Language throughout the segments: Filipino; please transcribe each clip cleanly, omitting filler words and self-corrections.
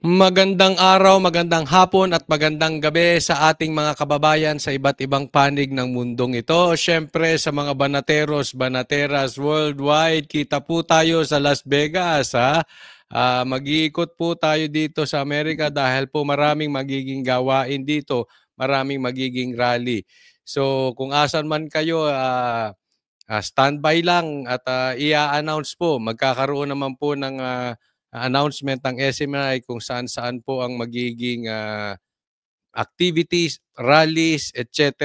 Magandang araw, magandang hapon at magandang gabi sa ating mga kababayan sa iba't ibang panig ng mundong ito. Siyempre sa mga banateros, banateras worldwide, kita po tayo sa Las Vegas. Mag-iikot po tayo dito sa Amerika dahil po maraming magiging gawain dito, maraming magiging rally. So kung asan man kayo, standby lang at i-announce po. Magkakaroon naman po ng announcement ng SMNI kung saan-saan po ang magiging activities, rallies, etc.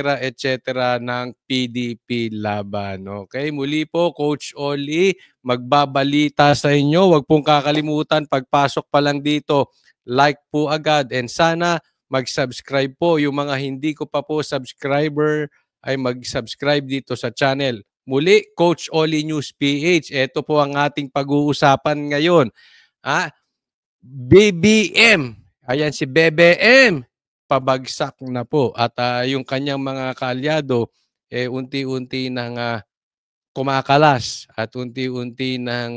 ng PDP Laban. Okay, muli po Coach Oli, magbabalita sa inyo. Huwag pong kakalimutan pagpasok pa lang dito, like po agad and sana mag-subscribe po. Yung mga hindi ko pa po subscriber ay mag-subscribe dito sa channel. Muli, Coach Oli News PH. Ito po ang ating pag-uusapan ngayon. BBM. Ayan si BBM. Pabagsak na po. At yung kanyang mga kaalyado, unti-unti nang kumakalas at unti-unti nang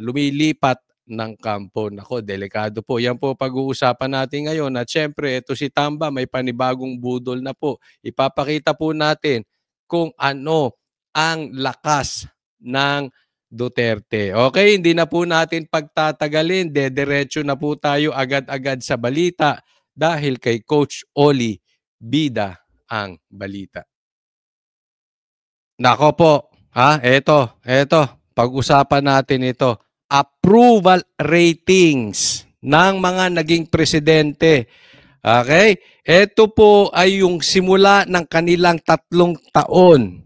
lumilipat ng kampo. Nako, delikado po. Yan po pag-uusapan natin ngayon. At syempre, ito si Tamba, may panibagong budol na po. Ipapakita po natin kung ano ang lakas ng Duterte. Okay, hindi na po natin pagtatagalin. Dediretso na po tayo agad-agad sa balita dahil kay Coach Oli, bida ang balita. Nako po, eto, pag-usapan natin ito. Approval ratings ng mga naging presidente. Okay? Ito po ay yung simula ng kanilang 3 taon.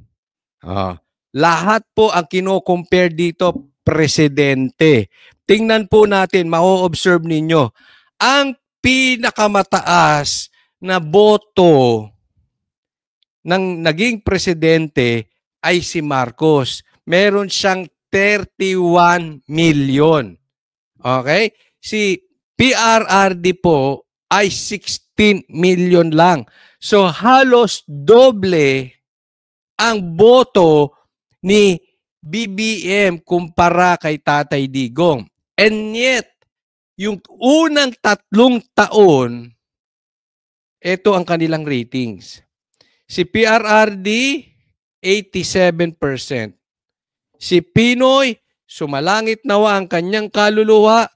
Lahat po ang kino-compare dito, presidente. Tingnan po natin, ma-observe ninyo. Ang pinakamataas na boto ng naging presidente ay si Marcos. Meron siyang 31 million. Okay? Si PRRD po ay 16 million lang. So halos doble ang boto ni BBM kumpara kay Tatay Digong. And yet, yung unang 3 taon, ito ang kanilang ratings. Si PRRD, 87%. Si Pinoy, sumalangit nawa ang kanyang kaluluwa.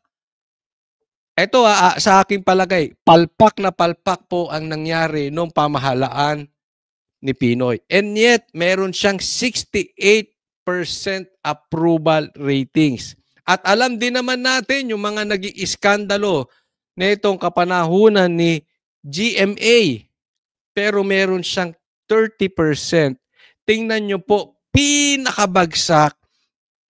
Ito sa aking palagay, palpak na palpak po ang nangyari nung pamahalaan ni Pinoy. And yet, meron siyang 68% approval ratings. At alam din naman natin yung mga nag-iiskandalo na itong kapanahunan ni GMA. Pero meron siyang 30%. Tingnan nyo po, pinakabagsak,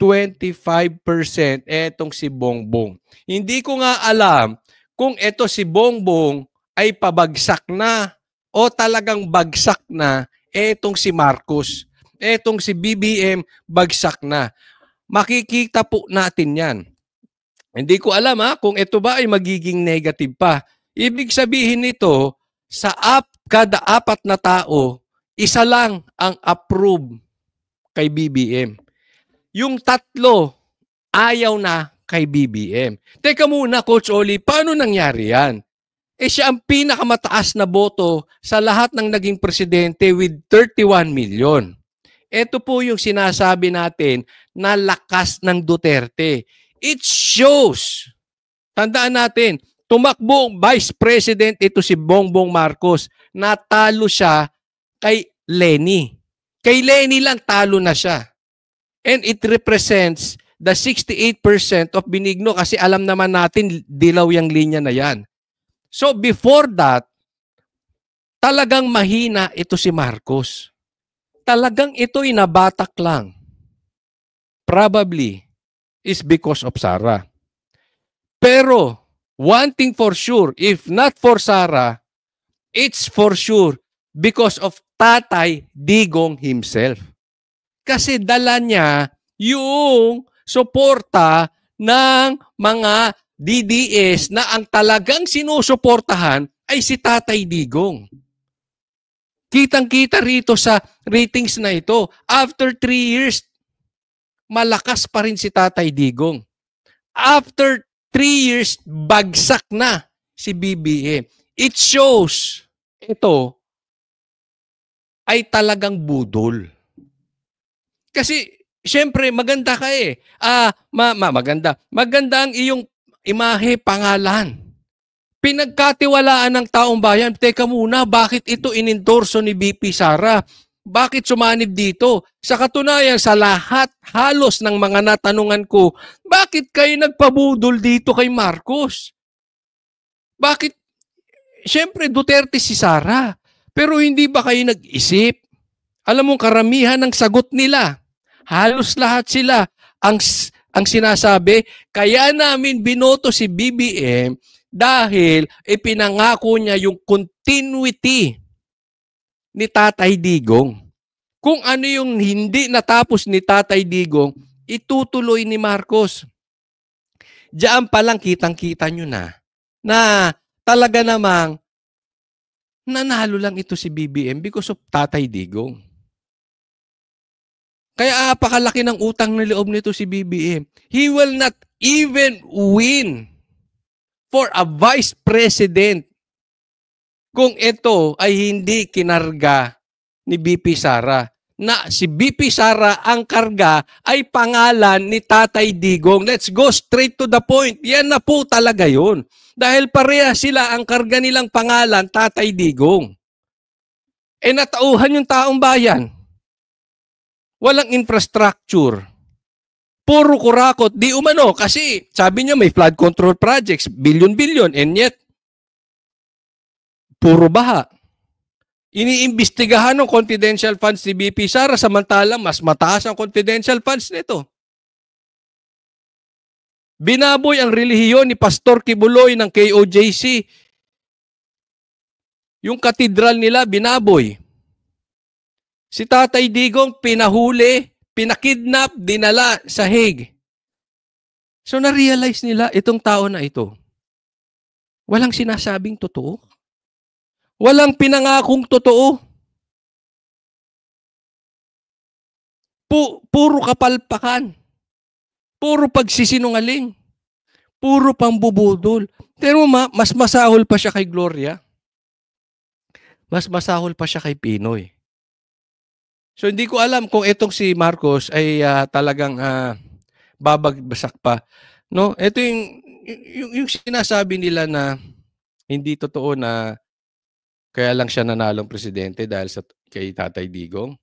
25%, etong si Bongbong. Hindi ko nga alam kung ito si Bongbong ay pabagsak na o talagang bagsak na etong si Marcos. Etong si BBM, bagsak na. Makikita po natin yan. Hindi ko alam kung ito ba ay magiging negative pa. Ibig sabihin nito, sa kada 4 na tao, isa lang ang approve kay BBM. Yung 3, ayaw na kay BBM. Teka muna, Coach Oli, paano nangyari yan? Siya ang pinakamataas na boto sa lahat ng naging presidente with 31 million. Ito po yung sinasabi natin na lakas ng Duterte. It shows. Tandaan natin, tumakbo Vice President ito si Bongbong Marcos. Natalo siya kay Lenny. Kay Lenny lang talo na siya. And it represents the 68% of Benigno kasi alam naman natin dilaw yung linya na yan. So before that, talagang mahina ito si Marcos. Talagang ito inabatak lang. Probably is because of Sara. Pero one thing for sure, if not for Sara, it's for sure because of Tatay Digong himself. Kasi dala niya yung suporta ng mga DDS na ang talagang sinusuportahan ay si Tatay Digong. Kitang-kita rito sa ratings na ito. After 3 years, malakas pa rin si Tatay Digong. After 3 years, bagsak na si BBM. It shows, ito ay talagang budol. Kasi, syempre, maganda ka eh. Maganda. Maganda ang iyong imahe, pangalan. Pinagkatiwalaan ng taong bayan. Teka muna, bakit ito inendorso ni BP Sara? Bakit sumanib dito? Sa katunayan, sa lahat, halos ng mga natanungan ko, bakit kayo nagpabudol dito kay Marcos? Bakit? Siyempre, Duterte si Sara. Pero hindi ba kayo nag-isip? Alam mo, karamihan ng sagot nila, halos lahat sila, ang sinasabi, kaya namin binoto si BBM dahil ipinangako niya yung continuity ni Tatay Digong. Kung ano yung hindi natapos ni Tatay Digong, itutuloy ni Marcos. Diyan pa lang kitang-kita nyo na talaga namang nanalo lang ito si BBM because of Tatay Digong. Kaya apakalaki ng utang na loob nito si BBM. He will not even win for a vice president kung ito ay hindi kinarga ni BP Sara. Na si BP Sara ang karga ay pangalan ni Tatay Digong. Let's go straight to the point. Yan na po talaga yun. Dahil pareha sila ang karga nilang pangalan, Tatay Digong. E natauhan yung taong bayan. Walang infrastructure. Puro kurakot. Di umano kasi sabi niya may flood control projects, billion-billion, and yet puro baha. Iniimbestigahan ng confidential funds ni BP Sara samantalang mas mataas ang confidential funds nito. Binaboy ang relihiyon ni Pastor Kibuloy ng KOJC. Yung katedral nila binaboy. Si Tatay Digong pinahuli, pinakidnap, dinala sa Hague. So na-realize nila itong tao na ito. Walang sinasabing totoo. Walang pinangakong totoo. Puro kapalpakan. Puro pagsisinungaling. Puro pambubudol. Pero mas masahol pa siya kay Gloria. Mas masahol pa siya kay Pinoy. So hindi ko alam kung itong si Marcos ay talagang babagbasak pa. No, ito yung sinasabi nila na hindi totoo na kaya lang siya nanalong presidente dahil kay Tatay Digong.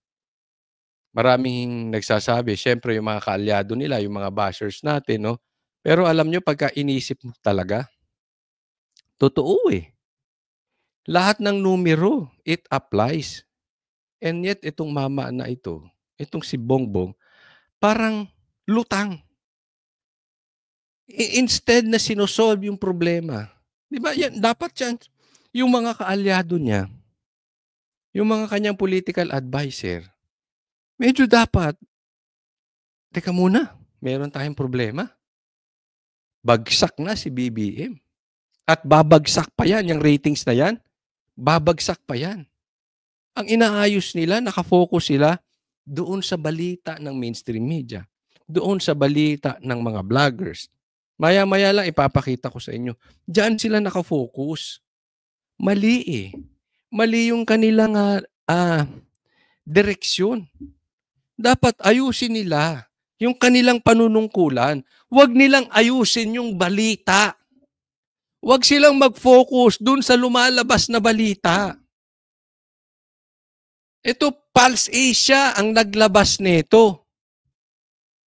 Maraming nagsasabi, syempre yung mga kaalyado nila, yung mga bashers natin, no. Pero alam nyo, pagka inisip mo talaga, totoo eh. Lahat ng numero, it applies. And yet, itong mama na ito, itong si Bongbong, parang lutang. Instead na sinosolve yung problema. Di ba? Yan, dapat yan, yung mga kaalyado niya, yung mga kanyang political advisor, medyo dapat, teka muna, meron tayong problema. Bagsak na si BBM. At babagsak pa yan, yung ratings na yan, babagsak pa yan. Ang inaayos nila, nakafocus sila doon sa balita ng mainstream media, doon sa balita ng mga vloggers. Maya-maya lang ipapakita ko sa inyo. Diyan sila nakafocus. Mali eh. Mali yung kanilang direksyon. Dapat ayusin nila yung kanilang panunungkulan. Huwag nilang ayusin yung balita. Huwag silang mag-focus dun sa lumalabas na balita. Ito, Pulse Asia ang naglabas nito.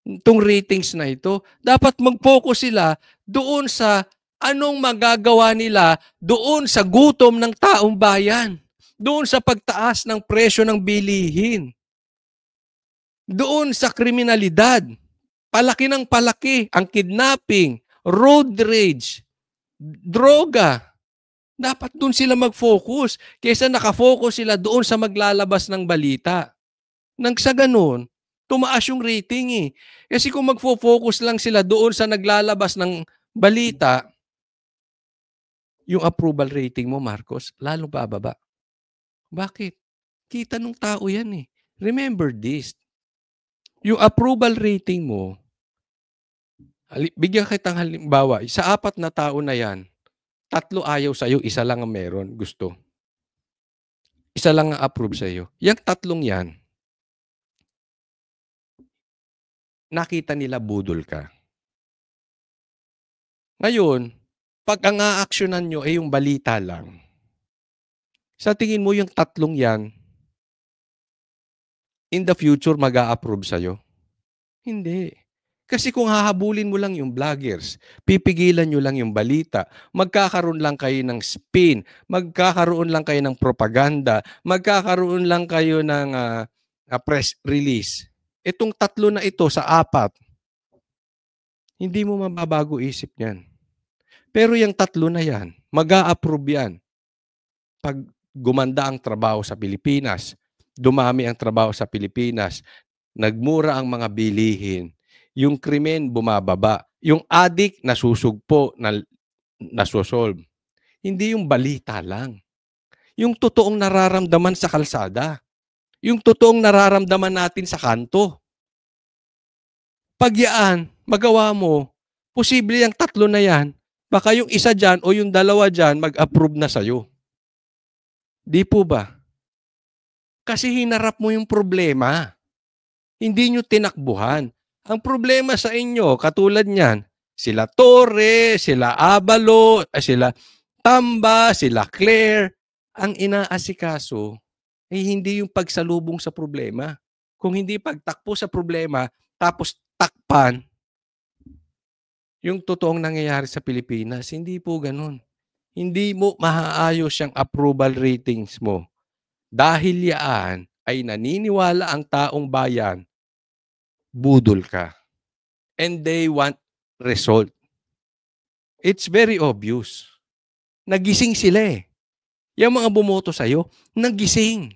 Itong ratings na ito. Dapat mag-focus sila doon sa anong magagawa nila doon sa gutom ng taong bayan. Doon sa pagtaas ng presyo ng bilihin. Doon sa kriminalidad. Palaki ng palaki ang kidnapping, road rage, droga. Dapat doon sila mag-focus kaysa nakafocus sila doon sa maglalabas ng balita. Nang sa ganun, tumaas yung rating eh. Kasi kung magfo-focus lang sila doon sa naglalabas ng balita, yung approval rating mo, Marcos, lalong bababa. Bakit? Kita nung tao yan eh. Remember this. Yung approval rating mo, Bigyan kitang halimbawa, sa 4 na tao na 'yan, 3 ayaw sa'yo, 1 lang ang meron, gusto. 1 lang ang approve sa'yo. Yang 3 'yan, nakita nila budol ka. Ngayon, 'pag ang aaksiyunan niyo ay yung balita lang, sa tingin mo yung 3 'yan, in the future mag-a-approve sa'yo? Hindi. Kasi kung hahabulin mo lang yung vloggers, pipigilan niyo lang yung balita, magkakaroon lang kayo ng spin, magkakaroon lang kayo ng propaganda, magkakaroon lang kayo ng press release. Itong 3 na ito sa 4, hindi mo mababago isip niyan. Pero yung 3 na yan, mag-a-approve yan. Pag gumanda ang trabaho sa Pilipinas, dumami ang trabaho sa Pilipinas, nagmura ang mga bilihin, yung krimen bumababa, yung addict nasusugpo, nasosolve. Hindi yung balita lang. Yung totoong nararamdaman sa kalsada. Yung totoong nararamdaman natin sa kanto. Pag yaan, magawa mo, posible yung 3 na yan, baka yung 1 dyan o yung 2 dyan mag-approve na sa'yo. Di po ba? Kasi hinarap mo yung problema. Hindi nyo tinakbuhan. Ang problema sa inyo, katulad niyan, sila Torre, sila Abalo, sila Tamba, sila Claire, ang inaasikaso ay hindi yung pagsalubong sa problema. Kung hindi pagtakbo sa problema, tapos takpan yung totoong nangyayari sa Pilipinas, hindi po ganun. Hindi mo maaayos yung approval ratings mo. Dahil yaan ay naniniwala ang taong bayan, budol ka. And they want result. It's very obvious. Nagising sila eh. Yung mga bumoto sa'yo, nagising.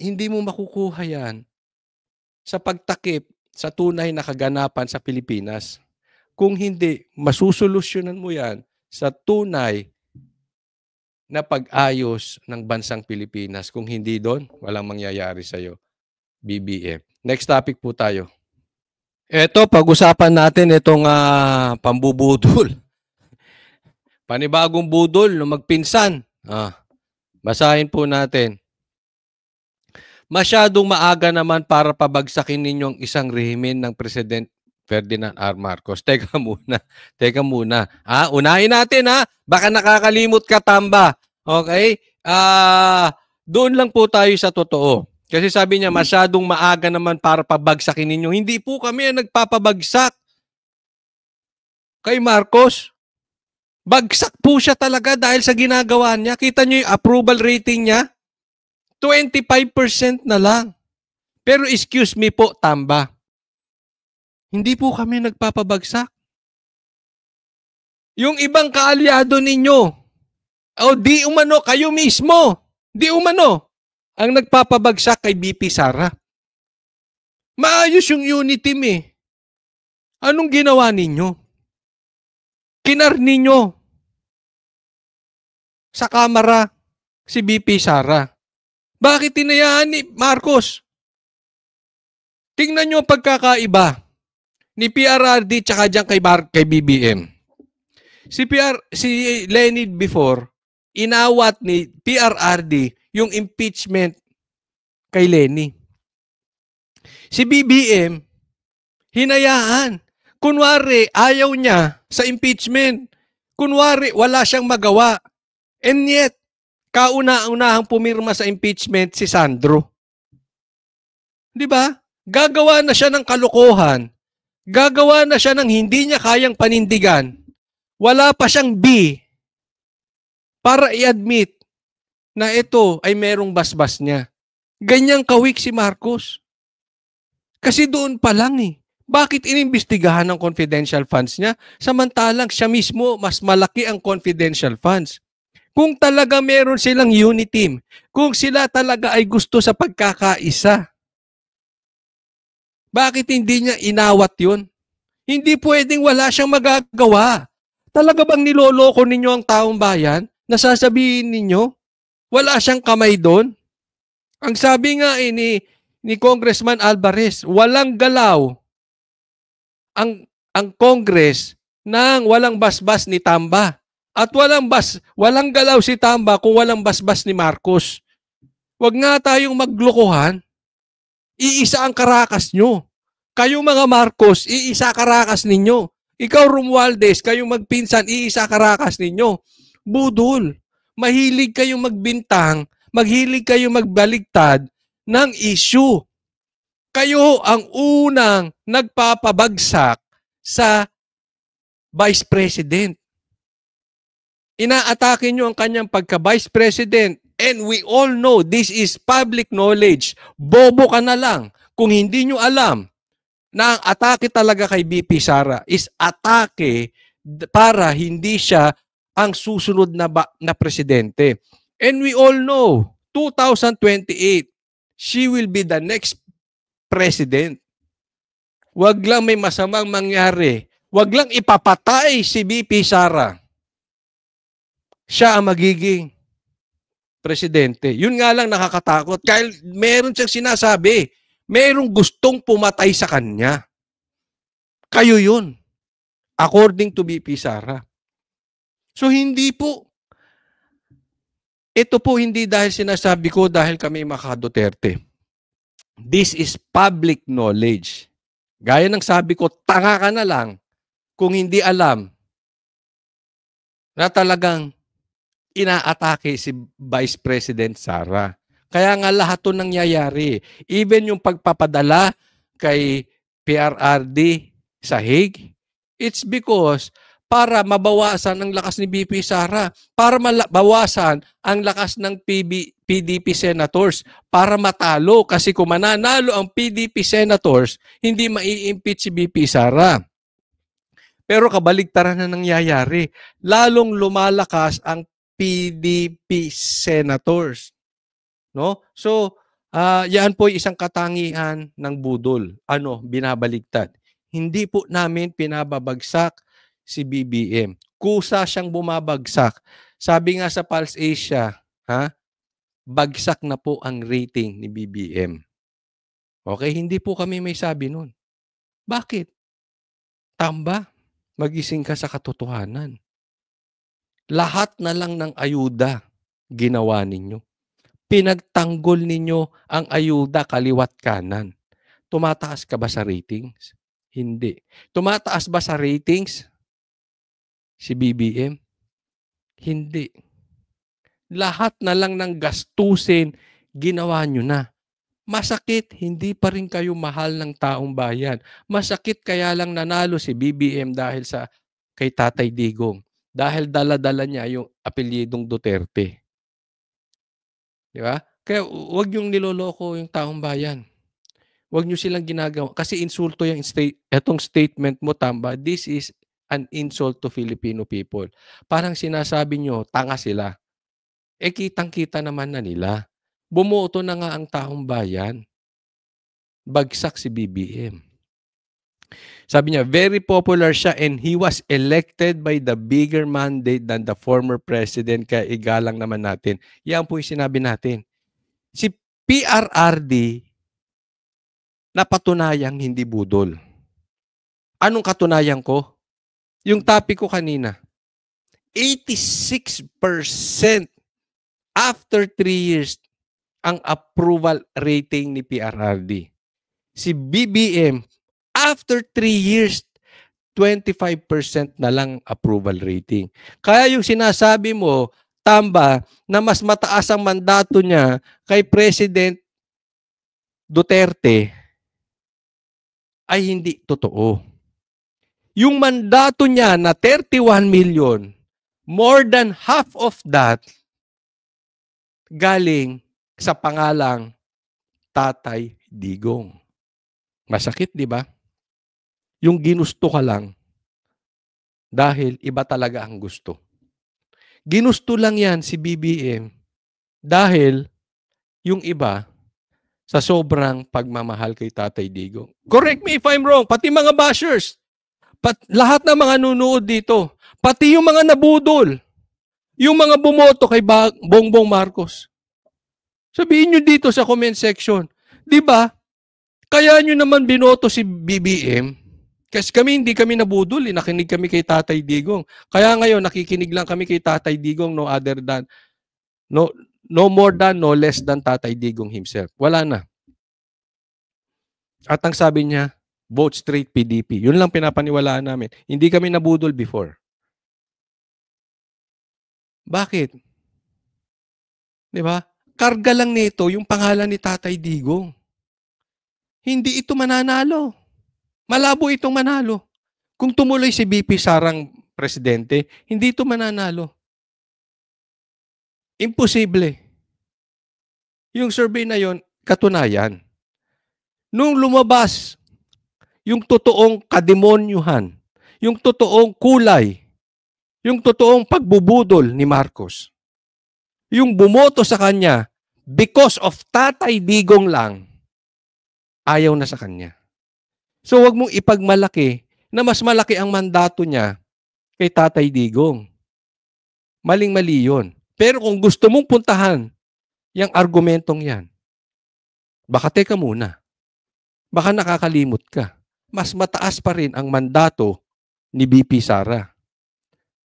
Hindi mo makukuha yan sa pagtakip sa tunay na kaganapan sa Pilipinas. Kung hindi, masusolusyonan mo yan sa tunay na pag-ayos ng bansang Pilipinas. Kung hindi doon, walang mangyayari sa'yo. BBM. Next topic po tayo. Ito, pag-usapan natin itong pambubudol. Panibagong budol no magpinsan. Basahin po natin. Masyadong maaga naman para pabagsakin ninyo ang isang rehimen ng President Ferdinand R. Marcos. Teka muna. Unahin natin Baka nakakalimot ka, Tamba. Okay? Doon lang po tayo sa totoo. Kasi sabi niya, masyadong maaga naman para pabagsakin ninyo. Hindi po kami ang nagpapabagsak kay Marcos. Bagsak po siya talaga dahil sa ginagawa niya. Kita niyo yung approval rating niya? 25% na lang. Pero excuse me po, Tamba. Hindi po kami nagpapabagsak. Yung ibang kaalyado ninyo, di umano, kayo mismo, di umano, ang nagpapabagsak kay BP Sara. Maayos yung unit team eh. Anong ginawa ninyo? Kinar ninyo sa kamera si BP Sara. Bakit tinayaan ni Marcos? Tingnan nyo ang pagkakaiba ni PRRD tsaka dyan kay BBM. Si Leonid before, inawat ni PRRD yung impeachment kay Lenny. Si BBM, hinayaan. Kunwari, ayaw niya sa impeachment. Kunwari, wala siyang magawa. And yet, kauna-unahang pumirma sa impeachment si Sandro. Di ba? Gagawa na siya ng kalokohan. Gagawa na siya ng hindi niya kayang panindigan. Wala pa siyang B para i-admit na ito ay merong basbas niya. Ganyang kawik si Marcos. Kasi doon pa lang Bakit inimbestigahan ng confidential funds niya? Samantalang siya mismo mas malaki ang confidential funds. Kung talaga meron silang unity team, kung sila talaga ay gusto sa pagkakaisa, bakit hindi niya inawat yun? Hindi pwedeng wala siyang magagawa. Talaga bang niloloko ninyo ang taong bayan? Nasasabihin ninyo, wala siyang kamay doon? Ang sabi nga ni Congressman Alvarez, walang galaw ang Congress nang walang basbas ni Tamba. At walang galaw si Tamba kung walang basbas ni Marcos. Huwag nga tayong maglokohan. Iisa ang karakas nyo. Kayo mga Marcos, iisa karakas ninyo. Ikaw Romualdez, kayong magpinsan, iisa karakas ninyo. Budol. Mahilig kayong magbintang, mahilig kayong magbaligtad ng issue. Kayo ang unang nagpapabagsak sa Vice President. Inaatake nyo ang kanyang pagka-Vice President. And we all know, this is public knowledge. Bobo ka na lang kung hindi nyo alam na ang atake talaga kay BP Sara is atake para hindi siya ang susunod na presidente. And we all know, 2028, she will be the next president. Wag lang may masamang mangyari. Wag lang ipapatay si BP Sara. Siya ang magiging presidente. Yun nga lang nakakatakot. Kaya meron siyang sinasabi, merong gustong pumatay sa kanya. Kayo yun. According to BP Sara. So hindi po. Ito po hindi dahil sinasabi ko dahil kami mga Duterte. This is public knowledge. Gaya ng sabi ko, tanga ka na lang kung hindi alam na talagang inaatake si Vice President Sara. Kaya nga lahat ito nangyayari. Even yung pagpapadala kay PRRD sa Hague, it's because para mabawasan ang lakas ni BP Sara, para mabawasan ang lakas ng PDP senators, para matalo. Kasi kung mananalo ang PDP senators, hindi mai-impeach si BP Sara. Pero kabaligtaran na nangyayari. Lalong lumalakas ang PDP senators. No? So, yan po isang katangian ng budol. Binabaligtad. Hindi po namin pinababagsak si BBM. Kusa siyang bumabagsak. Sabi nga sa Pulse Asia, bagsak na po ang rating ni BBM. Okay? Hindi po kami may sabi nun. Bakit? Tamba, magising ka sa katotohanan. Lahat na lang ng ayuda ginawa ninyo. Pinagtanggol ninyo ang ayuda kaliwat kanan. Tumataas ka ba sa ratings? Hindi. Tumataas ba sa ratings si BBM? Hindi. Lahat na lang ng gastusin ginawa nyo na. Masakit, hindi pa rin kayo mahal ng taong bayan. Masakit kaya lang nanalo si BBM dahil kay Tatay Digong. Dahil dala-dala niya yung apelyidong Duterte. Di ba? Kaya huwag yung niloloko yung taong bayan. Huwag nyo silang ginagawa. Kasi insulto yung etong statement mo, Tamba. This is an insult to Filipino people. Parang sinasabi nyo, tanga sila. Kitang-kita naman na nila. Bumoto na nga ang taong bayan. Bagsak si BBM. Sabi niya, very popular siya and he was elected by the bigger mandate than the former president. Kaya igalang naman natin. Yan po yung sinabi natin. Si PRRD, napatunayang hindi budol. Anong katunayan ko? Yung topic ko kanina. 86% after 3 years ang approval rating ni PRRD. Si BBM, after 3 years, 25% na lang approval rating. Kaya yung sinasabi mo, Tamba, na mas mataas ang mandato niya kay President Duterte, ay hindi totoo. Yung mandato niya na 31 million, more than half of that, galing sa pangalang Tatay Digong. Masakit, di ba? Yung ginusto ka lang dahil iba talaga ang gusto. Ginusto lang yan si BBM dahil yung iba sa sobrang pagmamahal kay Tatay Digong. Correct me if I'm wrong, pati mga bashers, lahat ng mga nunood dito, pati yung mga nabudol, yung mga bumoto kay Bongbong Marcos. Sabihin nyo dito sa comment section, di ba? Kaya nyo naman binoto si BBM Kasi kami, hindi kami nabudol. Nakinig kami kay Tatay Digong. Kaya ngayon, nakikinig lang kami kay Tatay Digong, no other than, no more than, no less than Tatay Digong himself. Wala na. At ang sabi niya, vote straight PDP. Yun lang pinapaniwalaan namin. Hindi kami nabudol before. Bakit? Di ba? Karga lang nito yung pangalan ni Tatay Digong. Hindi ito mananalo. Malabo itong manalo. Kung tumuloy si BP Sarang presidente, hindi ito mananalo. Imposible. Yung survey na yon, katunayan. Nung lumabas yung totoong kademonyuhan, yung totoong kulay, yung totoong pagbubudol ni Marcos, yung bumoto sa kanya because of Tatay Digong lang, ayaw na sa kanya. So wag mong ipagmalaki na mas malaki ang mandato niya kay Tatay Digong. Maling-mali yun. Pero kung gusto mong puntahan yung argumentong yan, baka teka muna. Baka nakakalimot ka. Mas mataas pa rin ang mandato ni BP Sara.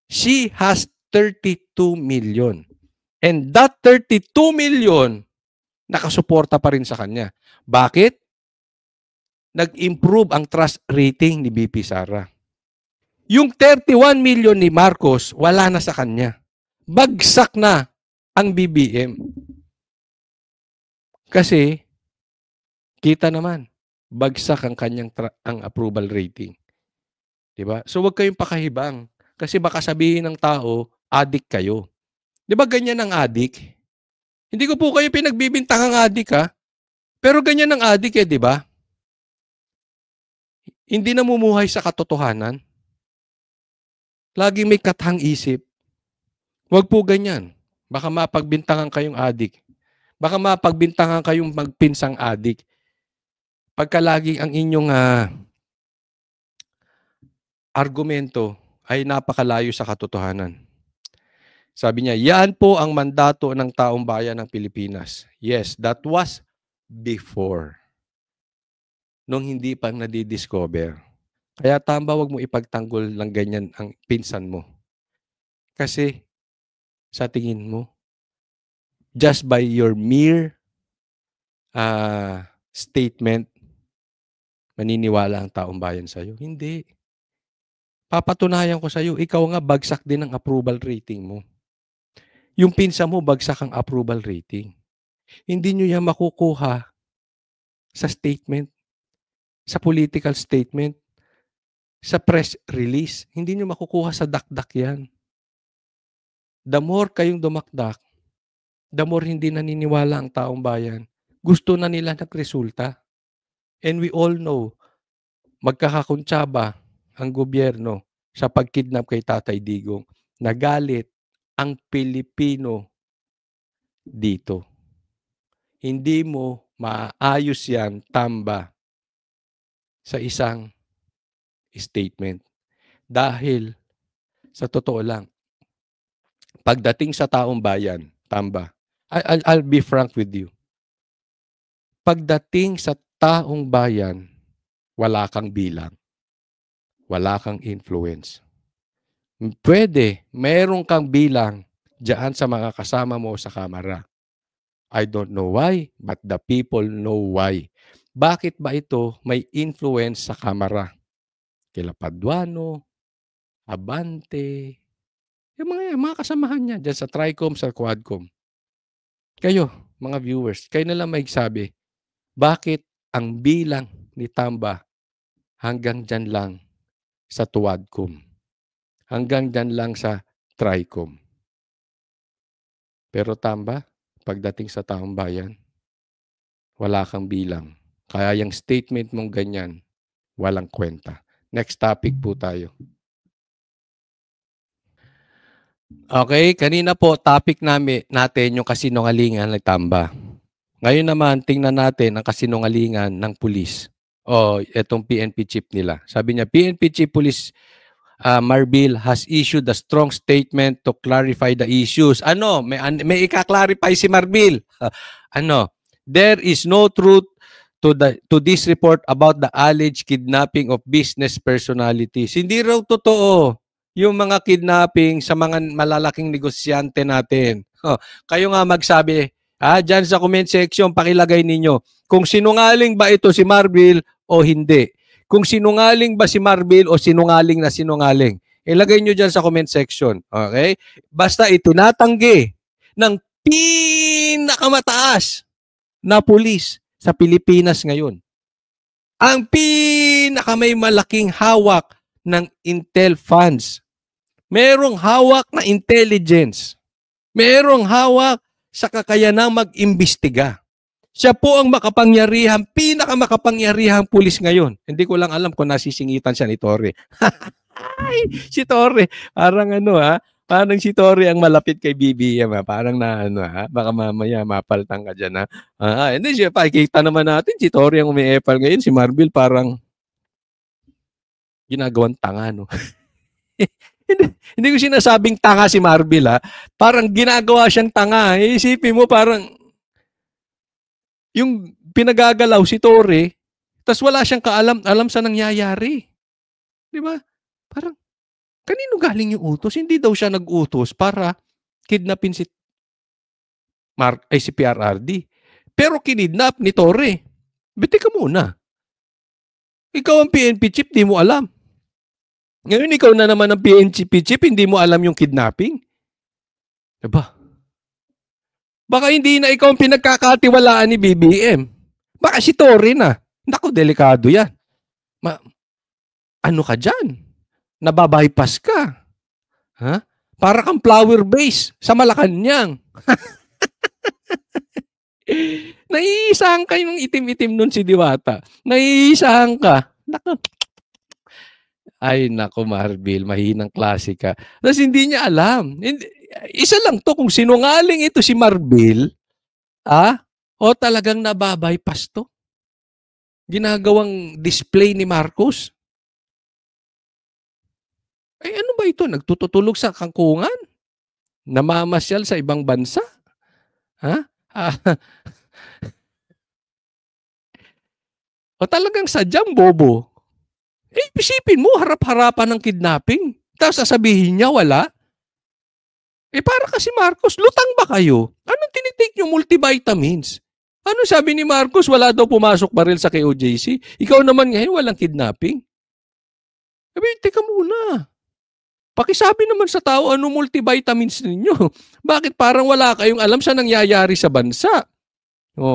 She has 32 million. And that 32 million, nakasuporta pa rin sa kanya. Bakit? Nag-improve ang trust rating ni BP Sara. Yung 31 million ni Marcos, wala na sa kanya. Bagsak na ang BBM. Kasi, kita naman, bagsak ang kanyang ang approval rating. Diba? So, wag kayong pakahibang. Kasi baka sabihin ng tao, adik kayo. Diba ganyan ang adik? Hindi ko po kayo pinagbibintangang adik, ha? Pero ganyan ang adik, diba? Hindi namumuhay sa katotohanan. Lagi may kathang isip. Huwag po ganyan. Baka mapagbintangan kayong adik. Baka mapagbintangan kayong magpinsang adik. Pagka lagi ang inyong argumento ay napakalayo sa katotohanan. Sabi niya, yan po ang mandato ng taong bayan ng Pilipinas. Yes, that was before. Nung hindi pa nadidiscover. Kaya tama, wag mo ipagtanggol ng ganyan ang pinsan mo. Kasi, sa tingin mo, just by your mere statement, maniniwala ang taong bayan sa'yo? Hindi. Papatunayan ko sa'yo, ikaw nga bagsak din ang approval rating mo. Yung pinsan mo, bagsak ang approval rating. Hindi nyo yan makukuha sa statement, sa political statement, sa press release. Hindi nyo makukuha sa dakdak yan. The more kayong dumakdak, the more hindi naniniwala ang taong bayan. Gusto na nila nagresulta. And we all know, magkakakuntsaba ang gobyerno sa pagkidnap kay Tatay Digong. Nagalit ang Pilipino dito. Hindi mo maayos yan, tamba, sa isang statement. Dahil, sa totoo lang, pagdating sa taong bayan, tamba, I'll be frank with you. Pagdating sa taong bayan, wala kang bilang. Wala kang influence. Pwede, meron kang bilang diyan sa mga kasama mo sa kamara. I don't know why, but the people know why. Bakit ba ito may influence sa kamara? Kila Paduano, Abante, yung mga kasamahan niya dyan sa Tricom, sa Quadcom. Kayo, mga viewers, kayo na lang magsabi, bakit ang bilang ni Tamba hanggang dyan lang sa Tuwadcom? Hanggang dyan lang sa Tricom. Pero Tamba, pagdating sa taong bayan, wala kang bilang. Kaya yung statement mong ganyan, walang kwenta. Next topic po tayo. Okay, kanina po topic natin yung kasinungalingan ng Tamba. Ngayon naman, tingnan natin ang kasinungalingan ng pulis. Itong PNP chief nila. Sabi niya, PNP chief police Marbil has issued a strong statement to clarify the issues. May ika-clarify si Marbil. There is no truth to this report about the alleged kidnapping of business personalities. Hindi raw totoo yung mga kidnapping sa mga malalaking negosyante natin. Kayo nga magsabi, dyan sa comment section, pakilagay ninyo kung sinungaling ba ito si Marbil o hindi. Kung sinungaling ba si Marbil o sinungaling na sinungaling. Ilagay nyo dyan sa comment section. Okay? Basta itinatanggi ng pinakamataas na pulis sa Pilipinas ngayon. Ang may malaking hawak ng intel funds. Merong hawak na intelligence. Merong hawak sa kakayanang mag-imbestiga. Siya po ang pinakamakapangyarihang pulis ngayon. Hindi ko lang alam kung nasisingitan siya ni Torre. Ay, si Torre, parang parang si Torre ang malapit kay BBM, parang baka mamaya mapaltang ka dyan, hindi siya, pakikita naman natin, si Torre ang umiepal ngayon, si Marbil parang ginagawang tanga, no? hindi ko sinasabing tanga si Marbil, parang ginagawa siyang tanga. Isipin mo, parang yung pinagagalaw si Torre, tas wala siyang kaalam-alam sa nangyayari. Di ba? Parang, kanino galing yung utos? Hindi daw siya nag-utos para kidnapin si PRRD. Pero kinidnap ni Torre. Biti ka muna. Ikaw ang PNP chief, di mo alam. Ngayon ikaw na naman ang PNP chief, hindi mo alam yung kidnapping. Diba? Baka hindi na ikaw ang pinagkakatiwalaan ni BBM. Baka si Torre na. Naku, delikado yan. Ano ka dyan? Nababypass ka. Para kang flower base sa Malacanang. Naiisahan ka yung itim-itim nun si Diwata. Naiisahan ka. Naku. Ay, naku, Marbil. Mahinang klase ka. Tapos hindi niya alam. Isa lang to, kung sinungaling ito si Marbil, o talagang nababypass to. Ginagawang display ni Marcos. Ay, ano ba ito? Nagtutulog sa kangkungan? Namamasyal sa ibang bansa? O talagang sadyang bobo? Isipin mo, harap-harapan ng kidnapping. Tapos sasabihin niya, wala? Para kasi Marcos, lutang ba kayo? Anong tinitake niyo multivitamins? Ano sabi ni Marcos? Wala daw pumasok baril sa KOJC. Ikaw naman ngayon, walang kidnapping. Teka muna. Pakisabi naman sa tao, ano multivitamins ninyo? Bakit parang wala kayong alam sa nangyayari sa bansa?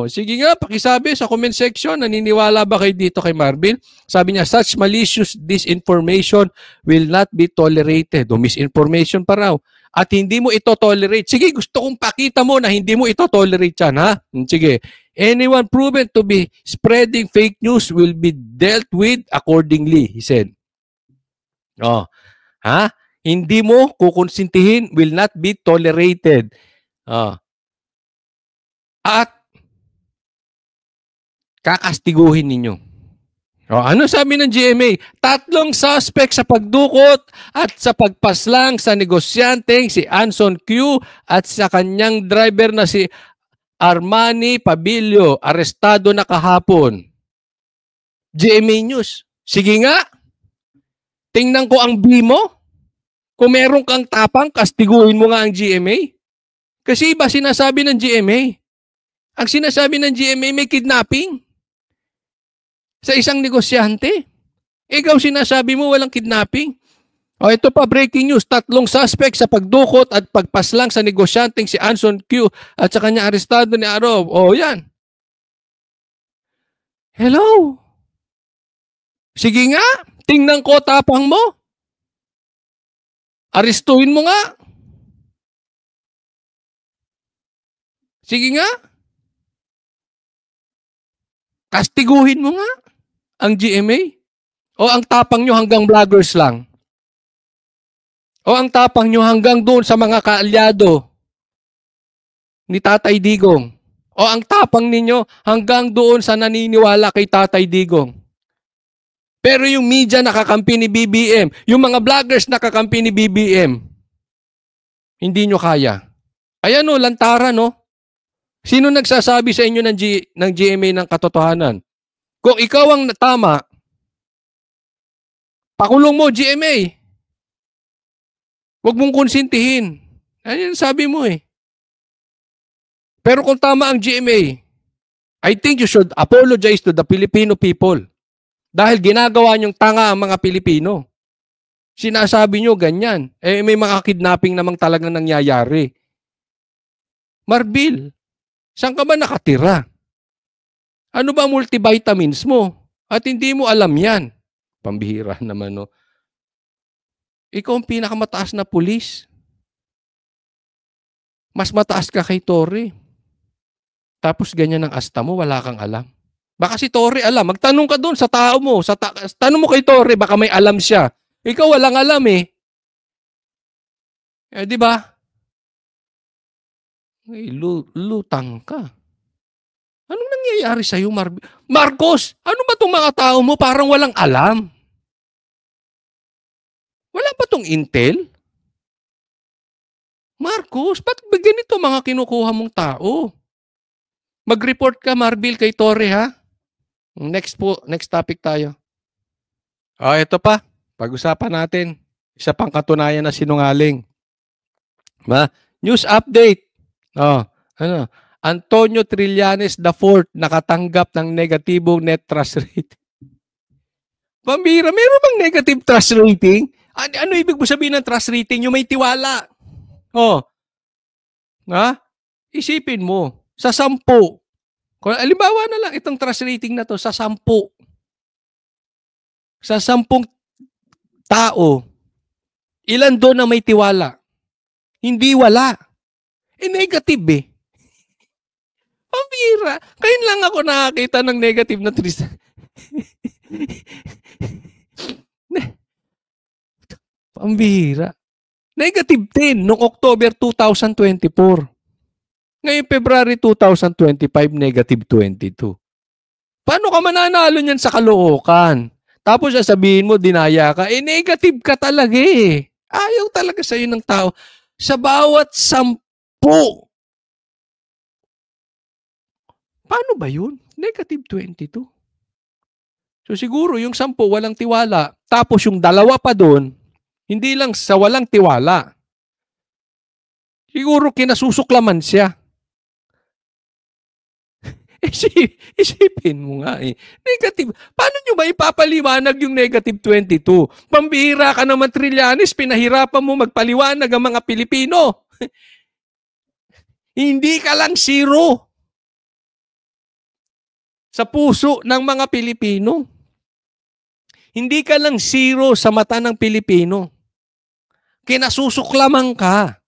Sige nga, pakisabi sa comment section, naniniwala ba kayo dito kay Marbil? Sabi niya, such malicious disinformation will not be tolerated. Misinformation pa raw. At hindi mo ito tolerate. Sige, gusto kong pakita mo na hindi mo ito tolerate yan, Sige. Anyone proven to be spreading fake news will be dealt with accordingly, he said. Hindi mo kukonsintihin, will not be tolerated. At kakastiguhin ninyo. Ano sabi ng GMA? 3 suspect sa pagdukot at sa pagpaslang sa negosyanteng si Anson Q at sa kanyang driver na si Armani Pabilio, arestado na kahapon. GMA News. Sige nga. Tingnan ko ang B mo. Kung meron kang tapang, kastiguhin mo nga ang GMA. Kasi iba sinasabi ng GMA. Ang sinasabi ng GMA may kidnapping sa isang negosyante. Ikaw sinasabi mo walang kidnapping. Ito pa, breaking news. 3 suspect sa pagdukot at pagpaslang sa negosyanteng si Anson Q at sa kanya arestado ni Arov. Yan. Hello? Sige nga, tingnan ko tapang mo. Arestuhin mo nga. Sige nga. Kastiguhin mo nga ang GMA. O ang tapang nyo hanggang vloggers lang. O ang tapang nyo hanggang doon sa mga kaalyado ni Tatay Digong. O ang tapang ninyo hanggang doon sa naniniwala kay Tatay Digong. Pero yung media nakakampi ni BBM, yung mga vloggers nakakampi ni BBM, hindi nyo kaya. Ayan lantaran, Sino nagsasabi sa inyo ng GMA ng katotohanan? Kung ikaw ang tama, pakulong mo, GMA. Huwag mong konsintihin. Yan sabi mo eh. Pero kung tama ang GMA, I think you should apologize to the Filipino people. Dahil ginagawa niyong tanga ang mga Pilipino. Sinasabi niyo ganyan. Eh may mga kidnapping namang talagang nangyayari. Marbil, saan ka ba nakatira? Ano ba multivitamins mo? At hindi mo alam yan. Pambihira naman, no? Ikaw ang pinakamataas na pulis. Mas mataas ka kay Torre. Tapos ganyan ang asta mo, wala kang alam. Baka si Torre alam. Magtanong ka doon sa tao mo. Tanong mo kay Torre, baka may alam siya. Ikaw walang alam eh. Eh, di ba? Lutang ka. Anong nangyayari sa'yo, Marcos? Ano ba itong mga tao mo parang walang alam? Wala ba itong intel? Marcos, ba't ba ganito mga kinukuha mong tao? Mag-report ka, Marbil, kay Torre, ha? Next topic tayo. Ito pa. Pag-usapan natin. Isa pang katunayan na sinungaling. News update. Antonio Trillanes IV nakatanggap ng negatibong net trust rate. Pambira, meron bang negative trust rating? Ano ibig mo sabihin ng trust rating? Yung may tiwala. Isipin mo, sa 10. Halimbawa na lang itong trust rating na to, sa 10. Sa 10 tao, ilan doon na may tiwala? Hindi wala. Negative eh. Pambira. Kayon lang ako nakakita ng negative na trust. Pambira. Negative 10 noong October 2024. Ngayon February 2025, negative 22. Paano ka mananalo niyan sa kalookan? Tapos sasabihin mo, dinaya ka. Negative ka talaga eh. Ayaw talaga sa'yo ng tao. Sa bawat 10. Paano ba yun? Negative 22. So siguro yung 10 walang tiwala. Tapos yung 2 pa doon, hindi lang sa walang tiwala. Siguro kinasusuklaman siya. Isipin mo nga eh. Negative. Paano nyo ba ipapaliwanag yung negative 22? Pambihira ka naman, Trillanes, pinahirapan mo magpaliwanag ang mga Pilipino. Hindi ka lang zero sa puso ng mga Pilipino. Hindi ka lang zero sa mata ng Pilipino. Kinasusuklaman ka.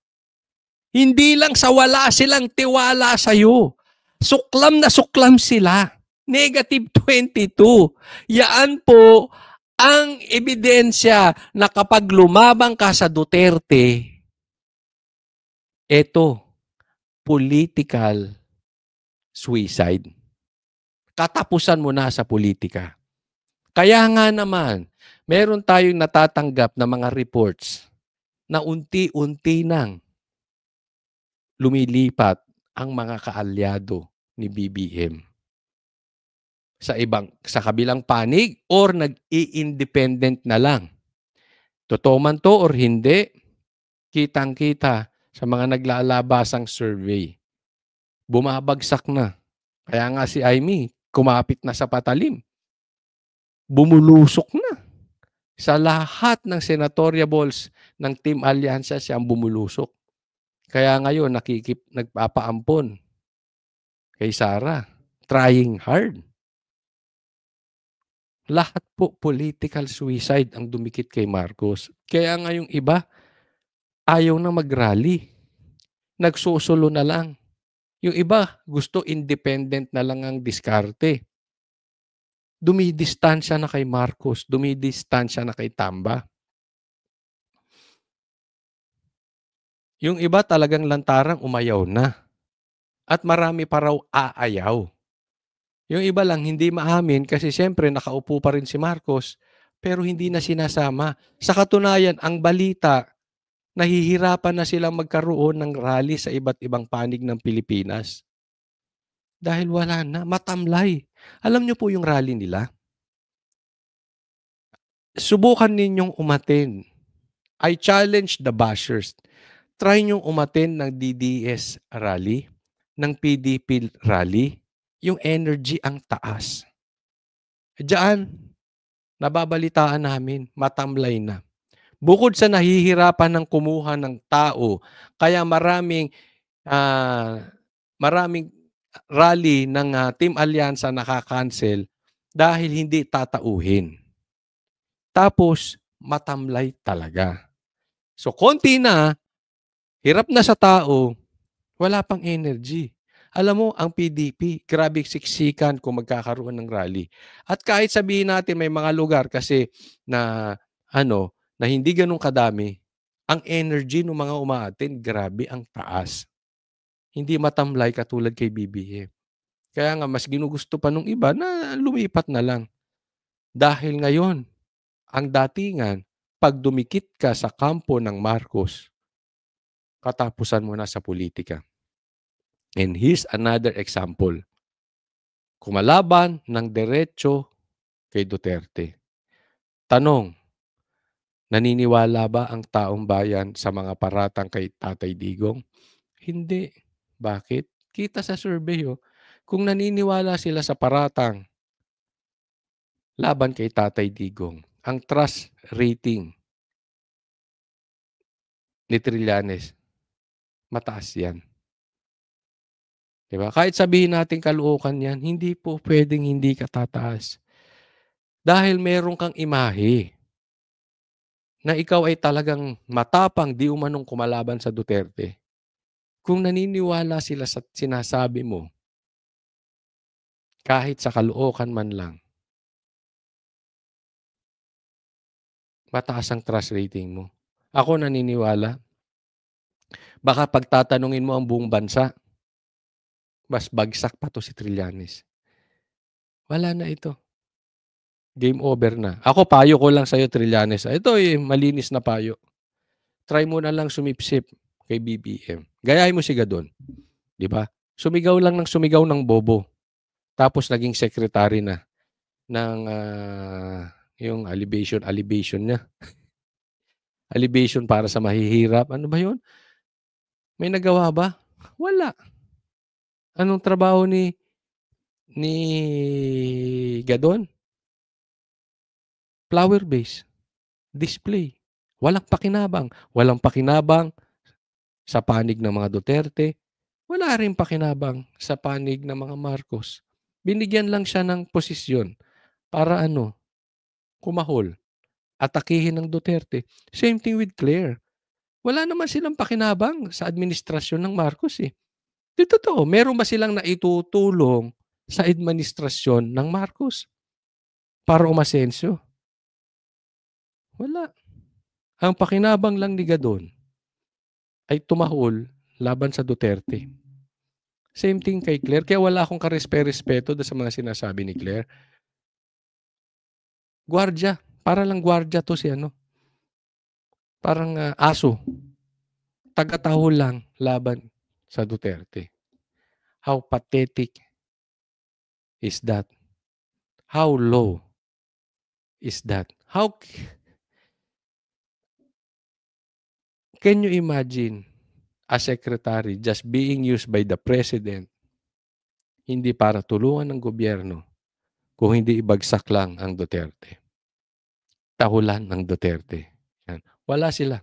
Hindi lang sa wala silang tiwala sa'yo. Suklam na suklam sila. Negative 22. Yaan po ang ebidensya na kapag lumabang ka sa Duterte, ito, political suicide. Katapusan mo na sa politika. Kaya nga naman, meron tayong natatanggap na mga reports na unti-unti nang lumilipat ang mga kaalyado ni BBM sa kabilang panig or nag-i-independent na lang. Totoo man to or hindi, kitang-kita sa mga naglalabasang survey. Bumabagsak na. Kaya nga si Amy, kumapit na sa patalim. Bumulusok na. Sa lahat ng senatoriables ng Team Alyansa siyang bumulusok. Kaya ngayon, nagpapaampon kay Sara. Trying hard. Lahat po political suicide ang dumikit kay Marcos. Kaya nga yung iba, ayaw na mag-rally. Nagsusulo na lang. Yung iba, gusto independent na lang ang diskarte. Dumidistansya na kay Marcos. Dumidistansya na kay Tamba. Yung iba talagang lantarang umayaw na. At marami pa raw aayaw. Yung iba lang hindi maamin kasi siyempre nakaupo pa rin si Marcos pero hindi na sinasama. Sa katunayan, ang balita, nahihirapan na silang magkaroon ng rally sa iba't ibang panig ng Pilipinas. Dahil wala na, matamlay. Alam niyo po yung rally nila? Subukan ninyong umattend. I challenge the bashers. Try niyong umattend ng DDS rally, ng PDP rally. Yung energy ang taas. Diyan, nababalitaan namin, matamlay na. Bukod sa nahihirapan ng kumuha ng tao, kaya maraming rally ng Team Alyansa nakakancel dahil hindi tatauhin. Tapos, matamlay talaga. So, konti na, hirap na sa tao, wala pang energy. Alam mo, ang PDP, grabe siksikan kung magkakaroon ng rally. At kahit sabihin natin may mga lugar kasi na na hindi ganun kadami, ang energy ng mga umaattend, grabe ang taas. Hindi matamlay katulad kay BBM. Kaya nga mas ginugusto pa nung iba na lumipat na lang. Dahil ngayon, ang datingan, pag dumikit ka sa kampo ng Marcos, katapusan mo na sa politika. And here's another example. Kumalaban ng diretso kay Duterte. Tanong, naniniwala ba ang taong bayan sa mga paratang kay Tatay Digong? Hindi. Bakit? Kita sa survey, kung naniniwala sila sa paratang laban kay Tatay Digong, ang trust rating ni Trillanes, mataas yan. Diba? Kahit sabihin natin kalookan yan, hindi po pwedeng hindi katataas. Dahil meron kang imahe na ikaw ay talagang matapang di umanong kumalaban sa Duterte. Kung naniniwala sila sa sinasabi mo, kahit sa kalookan man lang, mataas ang trust rating mo. Ako naniniwala, baka pagtatanungin mo ang buong bansa, mas bagsak pa to si Trillanes. Wala na ito. Game over na. Ako, payo ko lang sa'yo, Trillanes. Ito malinis na payo. Try mo na lang sumipsip kay BBM. Gayahin mo si Gadon. Di ba? Sumigaw lang ng sumigaw ng bobo. Tapos naging secretary na ng yung alibation niya. Alibation para sa mahihirap. Ano ba yun? May nagawa ba? Wala. Anong trabaho ni Gadon? Flower base. Display. Walang pakinabang. Walang pakinabang sa panig ng mga Duterte. Wala rin pakinabang sa panig ng mga Marcos. Binigyan lang siya ng posisyon para kumahol. Atakihin ng Duterte. Same thing with Claire. Wala naman silang pakinabang sa administrasyon ng Marcos eh. Di totoo, meron ba silang naitutulong sa administrasyon ng Marcos para umasenso? Wala. Ang pakinabang lang ni Gadon ay tumahol laban sa Duterte. Same thing kay Claire. Kaya wala akong karespe-respeto sa mga sinasabi ni Claire. Gwardiya. Para lang gwardiya to si Parang aso. Taga-tahol lang laban sa Duterte. How pathetic is that? How low is that? How can you imagine a secretary just being used by the president hindi para tulungan ng gobyerno kung hindi ibagsak lang ang Duterte? Tahulan ng Duterte. Yan. Wala sila.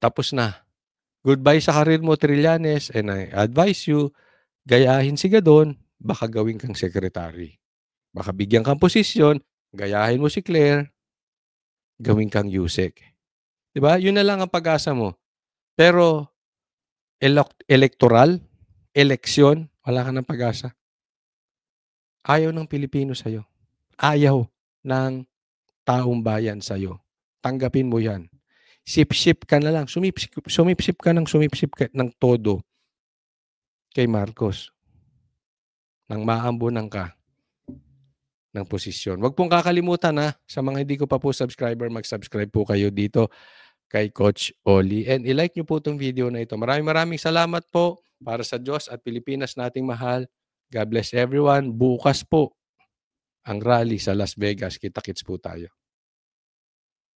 Tapos na. Goodbye sa karir mo, Trillanes, and I advise you, gayahin si Gadon, baka gawin kang secretary. Baka bigyan kang posisyon, gayahin mo si Claire, gawin kang USEC. Diba? Yun na lang ang pag-asa mo. Pero, electoral, eleksyon, wala ka ng pag-asa. Ayaw ng Pilipino sa'yo. Ayaw ng taong bayan sa'yo. Tanggapin mo yan. Sip-sip ka na lang. Sumipsip ka ng todo kay Marcos. Nang maambunan ka ng posisyon. Huwag pong kakalimutan sa mga hindi ko pa po subscriber, mag-subscribe po kayo dito kay Coach Oli. And i-like nyo po itong video na ito. Maraming salamat po. Para sa Diyos at Pilipinas nating mahal, God bless everyone. Bukas po ang rally sa Las Vegas. Kita-kits po tayo.